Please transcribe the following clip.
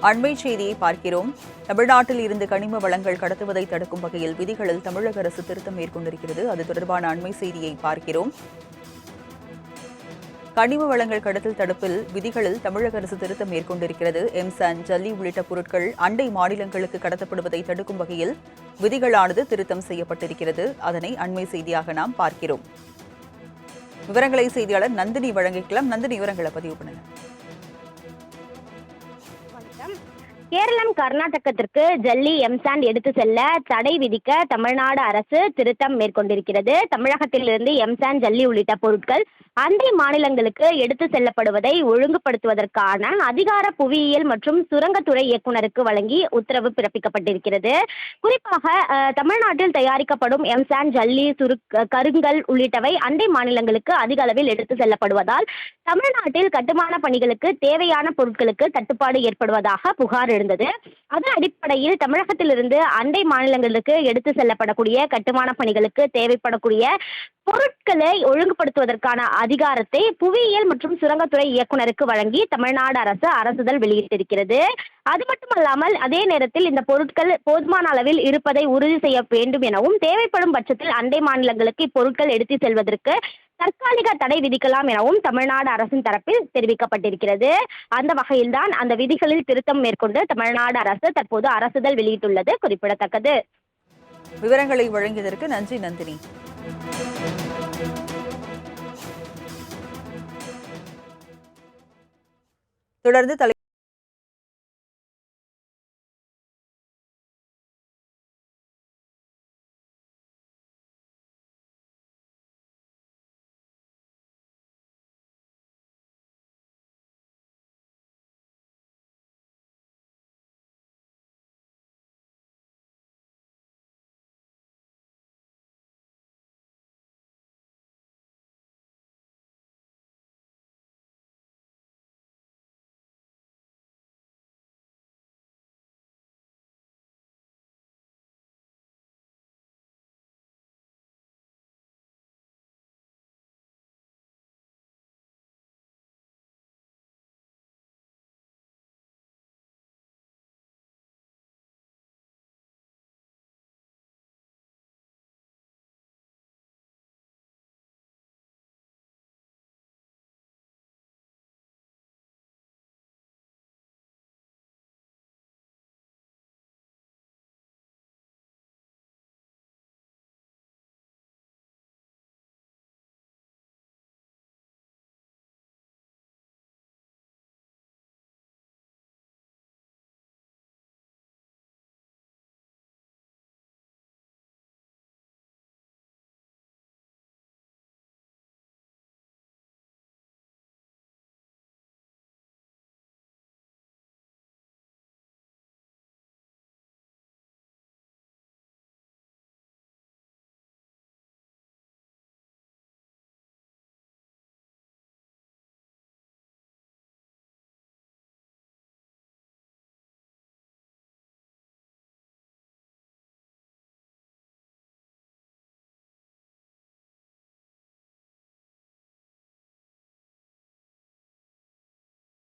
அண்மை செய்தியை பார்க்கிறோம். தமிழ்நாட்டில் இருந்து கனிம வளங்கள் கடத்துவதை தடுக்கும் வகையில் விதிகளில் தமிழக அரசு திருத்தம் மேற்கொண்டிருக்கிறது. அது தொடர்பான அண்மை செய்தியை பார்க்கிறோம். கனிம வளங்கள் கடத்தல் தடுப்பில் விதிகளில் தமிழக அரசு திருத்தம் மேற்கொண்டிருக்கிறது. எம்சாண்ட், ஜல்லி உள்ளிட்ட பொருட்கள் அண்டை மாநிலங்களுக்கு கடத்தப்படுவதை தடுக்கும் வகையில் விதிகளானது திருத்தம் செய்யப்பட்டிருக்கிறது. அதனை அண்மை செய்தியாக நாம் பார்க்கிறோம். விவரங்களை செய்தியாளர் நந்தினி வழங்கிக்கலாம். நந்தினி, விவரங்களை பதிவு பண்ணுங்க. கேரளம், கர்நாடகத்திற்கு ஜல்லி, எம்சாண்ட் எடுத்து செல்ல தடை விதிக்க தமிழ்நாடு அரசு திருத்தம் மேற்கொண்டிருக்கிறது. தமிழகத்திலிருந்து எம்சாண்ட், ஜல்லி உள்ளிட்ட பொருட்கள் அண்டை மாநிலங்களுக்கு எடுத்து செல்லப்படுவதை ஒழுங்குபடுத்துவதற்கான அதிகார புவியியல் மற்றும் சுரங்கத்துறை இயக்குநருக்கு வழங்கி உத்தரவு பிறப்பிக்கப்பட்டிருக்கிறது. குறிப்பாக தமிழ்நாட்டில் தயாரிக்கப்படும் எம்சாண்ட், ஜல்லி, கருங்கல் உள்ளிட்டவை அண்டை மாநிலங்களுக்கு அதிக அளவில் எடுத்து செல்லப்படுவதால் தமிழ்நாட்டில் கட்டுமான பணிகளுக்கு தேவையான பொருட்களுக்கு தட்டுப்பாடு ஏற்படுவதாக புகார் இருந்தது. அதன் அடிப்படையில் தமிழகத்திலிருந்து அண்டை மாநிலங்களுக்கு எடுத்து செல்லப்படக்கூடிய கட்டுமான பணிகளுக்கு தேவைப்படக்கூடிய பொருட்களை ஒழுங்குபடுத்துவதற்கான அதிகாரத்தை புவியியல் மற்றும் சுரங்கத்துறை இயக்குநருக்கு வழங்கி தமிழ்நாடு அரசு அரசுதல் வெளியிட்டிருக்கிறது. அது மட்டுமல்லாமல் அதே நேரத்தில் இந்த பொருட்கள் போதுமான அளவில் இருப்பதை உறுதி செய்ய வேண்டும் எனவும், தேவைப்படும் பட்சத்தில் அண்டை மாநிலங்களுக்கு இப்பொருட்கள் எடுத்து செல்வதற்கு தற்காலிக தடை விதிக்கலாம் எனவும் தமிழ்நாடு அரசின் தரப்பில் தெரிவிக்கப்பட்டிருக்கிறது. அந்த வகையில்தான் அந்த விதிகளில் திருத்தம் மேற்கொண்டு தமிழ்நாடு அரசு தற்போது அரசுதல் வெளியிட்டுள்ளது குறிப்பிடத்தக்கது. விவரங்களை வழங்கியதற்கு நன்றி நந்தினி. தொடர்ந்து